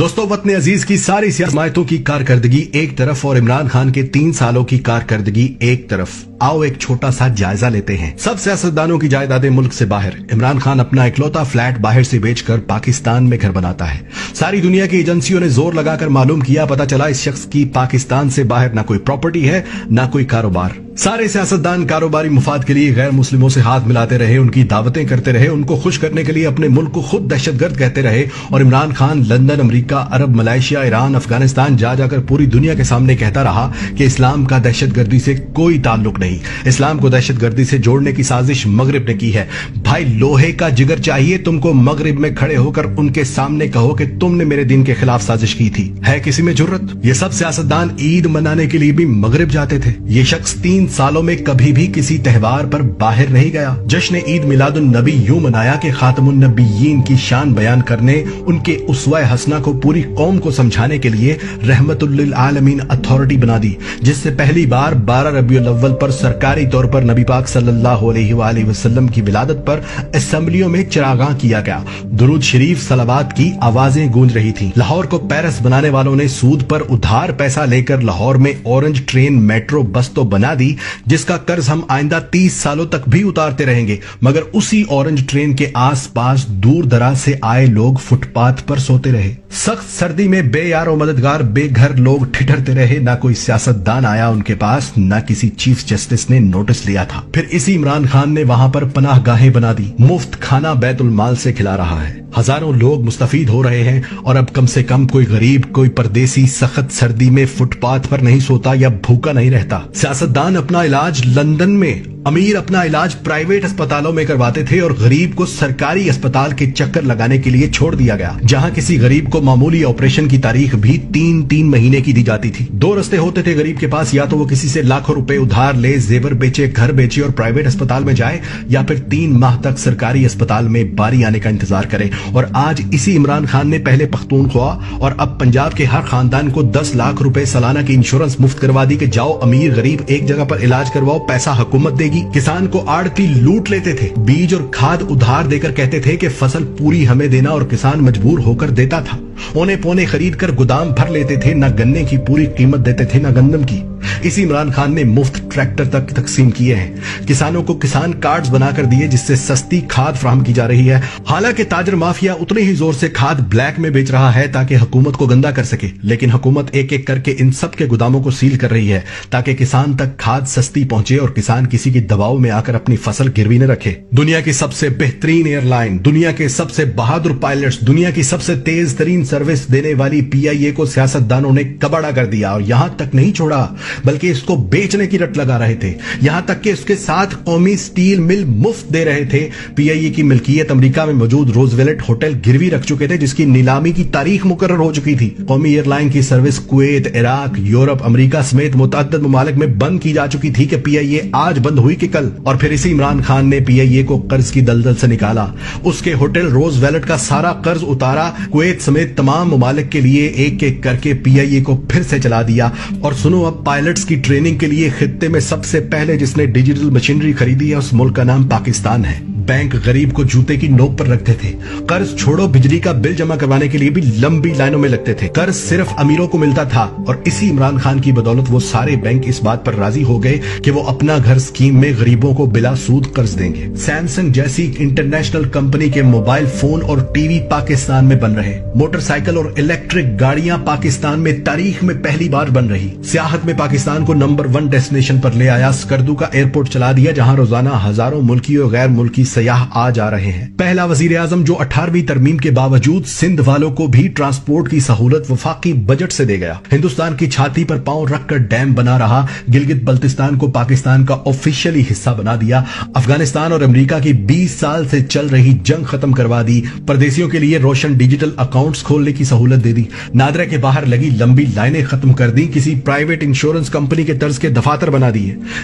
دوستو، وطن عزیز کی ساری سیاستوں کی کارکردگی ایک طرف اور عمران خان کے 3 سالوں کی کارکردگی ایک طرف، آؤ ایک چھوٹا سا جائزہ لیتے ہیں۔ سب سیاستدانوں کی جائیدادیں ملک سے باہر، عمران خان اپنا اکلوتا فلیٹ باہر سے بیچ کر پاکستان میں گھر بناتا ہے۔ ساری دنیا کی ایجنسیوں نے زور لگا کر معلوم کیا، پتہ چلا اس شخص کی پاکستان سے باہر نہ کوئی پراپرٹی ہے نہ کوئی کاروبار۔ سارے سیاستدان کاروباری مفاد کے لیے غیر مسلموں سے ہاتھ ملاتے رہے، ان کی دعوتیں کرتے رہے، ان کو خوش کرنے کے لیے اپنے ملک کو خود دہشت گرد کہتے رہے، اور عمران خان لندن، امریکہ، عرب، ملائیشیا، ایران، افغانستان جا کر پوری دنیا کے سامنے کہتا رہا کہ اسلام کا دہشت گردی سے کوئی تعلق نہیں، اسلام کو دہشت گردی سے جوڑنے کی سازش مغرب نے کی ہے۔ بھائی، لوہے کا جگر چاہیے تم کو مغرب میں کھڑے ہو کر ان کے سامنے کہو کہ تم نے میرے دین کے خلاف سازش کی تھی۔ ہے کسی میں جرت؟ یہ سب سیاستدان عید منانے کے لیے بھی مغرب جاتے تھے۔ یہ شخص 3 سالوں میں کبھی بھی کسی تہوار پر باہر نہیں گیا۔ جشن عید میلاد النبی یوں منایا کہ خاتم النبیین کی شان بیان کرنے، ان کے اسوہ حسنہ کو پوری قوم کو سمجھانے کے لیے رحمت للعالمین اتھارٹی بنا دی، جس سے پہلی بار 12 ربیع الاول پر سرکاری طور پر نبی پاک صلی اللہ علیہ وآلہ وسلم کی ولادت پر اسمبلیوں میں چراغاں کیا گیا، درود شریف صلوات کی آوازیں گونج رہی تھیں۔ لاہور کو پیرس بنانے والوں نے سود پر ادھار پیسہ لے کر لاہور میں اورنج ٹرین میٹرو بس تو بنا دی، جس کا قرض ہم آئندہ 30 سالوں تک بھی اتارتے رہیں گے، مگر اسی اورنج ٹرین کے آس پاس دور دراز سے آئے لوگ فٹ پاتھ پر سوتے رہے۔ سخت سردی میں بے یار و مددگار بے گھر لوگ ٹھٹھرتے رہے، نہ کوئی سیاستدان آیا ان کے پاس، نہ کسی چیف جسٹس نے نوٹس لیا تھا۔ پھر اسی عمران خان نے وہاں پر پناہ گاہیں بنا دی، مفت کھانا بیت المال سے کھلا رہا ہے، ہزاروں لوگ مستفید ہو رہے ہیں، اور اب کم سے کم کوئی غریب، کوئی پردیسی سخت سردی میں فٹ پاتھ پر نہیں سوتا یا بھوکا نہیں رہتا۔ سیاستدان اپنا علاج لندن میں، امیر اپنا علاج پرائیویٹ اسپتالوں میں کرواتے تھے، اور غریب کو سرکاری اسپتال کے چکر لگانے کے لیے چھوڑ دیا گیا، جہاں کسی غریب کو معمولی آپریشن کی تاریخ بھی 3 مہینے کی دی جاتی تھی۔ 2 رستے ہوتے تھے غریب کے پاس، یا تو وہ کسی سے لاکھوں روپے ادھار لے، زیور بیچے، گھر بیچے اور پرائیویٹ اسپتال میں جائے، یا پھر 3 ماہ تک سرکاری اسپتال میں باری آنے کا انتظار کرے۔ اور آج اسی عمران خان نے پہلے پختونخوا اور اب پنجاب کے ہر خاندان کو 10 لاکھ روپے سالانہ کی انشورنس مفت کروا دی کہ جاؤ امیر غریب ایک جگہ پر علاج کرواؤ، پیسہ حکومت دے گی۔ کسان کو آڑتی لوٹ لیتے تھے، بیج اور کھاد ادھار دے کر کہتے تھے کہ فصل پوری ہمیں دینا، اور کسان مجبور ہو کر دیتا تھا۔ اونے پونے خرید کر گودام بھر لیتے تھے، نہ گنے کی پوری قیمت دیتے تھے نہ گندم کی۔ اسی عمران خان نے مفت ٹریکٹر تک تقسیم کیے ہیں، کسانوں کو کسان کارڈز بنا کر دیے جس سے سستی کھاد فراہم کی جا رہی ہے۔ حالانکہ تاجر مافیا اتنے ہی زور سے کھاد بلیک میں بیچ رہا ہے تاکہ حکومت کو گندا کر سکے، لیکن حکومت ایک ایک کر کے ان سب کے گوداموں کو سیل کر رہی ہے تاکہ کسان تک کھاد سستی پہنچے اور کسان کسی کی دباؤ میں آ کر اپنی فصل گروی نہ رکھے۔ دنیا کی سب سے بہترین ایئر لائن، دنیا کے سب سے بہادر پائلٹس، دنیا کی سب سے تیز ترین سروس دینے والی PIA کو سیاستدانوں نے کباڑا کر دیا، اور یہاں تک نہیں چھوڑا بلکہ اس کو بیچنے کی رٹ لگا رہے تھے، یہاں تک کہ اس کے ساتھ قومی سٹیل مل مفت دے رہے تھے۔ PIA کی ملکیت امریکہ میں موجود روزویلٹ ہوٹل گروی رکھ چکے تھے، جس کی نیلامی کی تاریخ مقرر ہو چکی تھی۔ قومی ایئر لائن کی سروس کویت، عراق، یورپ، امریکہ سمیت متعدد ممالک میں بند کی جا چکی تھی کہ PIA آج بند ہوئی کہ کل۔ اور پھر اسی عمران خان نے PIA کو قرض کی دلدل سے نکالا، اس کے ہوٹل روز ویلٹ کا سارا قرض اتارا، کویت سمیت تمام ممالک کے لیے ایک ایک کر کے PIA کو پھر سے چلا دیا۔ اور سنو، اب پائلٹس کی ٹریننگ کے لیے خطے میں سب سے پہلے جس نے ڈیجیٹل مشینری خریدی ہے اس ملک کا نام پاکستان ہے۔ بینک غریب کو جوتے کی نوک پر رکھتے تھے، قرض چھوڑو بجلی کا بل جمع کروانے کے لیے بھی لمبی لائنوں میں لگتے تھے، قرض صرف امیروں کو ملتا تھا، اور اسی عمران خان کی بدولت وہ سارے بینک اس بات پر راضی ہو گئے کہ وہ اپنا گھر اسکیم میں غریبوں کو بلا سود قرض دیں گے۔ سیمسنگ جیسی انٹرنیشنل کمپنی کے موبائل فون اور ٹی وی پاکستان میں بن رہے، موٹر سائیکل اور الیکٹرک گاڑیاں پاکستان میں تاریخ میں پہلی بار بن رہی، سیاحت میں پاکستان کو نمبر 1 ڈیسٹینیشن پر لے آیا، اسکردو کا ایئرپورٹ چلا دیا جہاں روزانہ ہزاروں ملکی اور غیر ملکی سیاح آ جا رہے ہیں۔ پہلا وزیر اعظم جو 18ویں ترمیم کے باوجود سندھ والوں کو بھی ٹرانسپورٹ کی سہولت وفاقی بجٹ سے دے گیا، ہندوستان کی چھاتی پر پاؤں رکھ کر ڈیم بنا رہا، گلگت بلتستان کو پاکستان کا آفیشلی حصہ بنا دیا، افغانستان اور امریکہ کی 20 سال سے چل رہی جنگ ختم کروا دی، پردیسیوں کے لیے روشن ڈیجیٹل اکاؤنٹس کھولنے کی سہولت دے دی، نادرا کے باہر لگی لمبی لائنیں ختم کر دی، کسی پرائیویٹ انشورنس کمپنی کے طرز کے دفاتر بنا دیے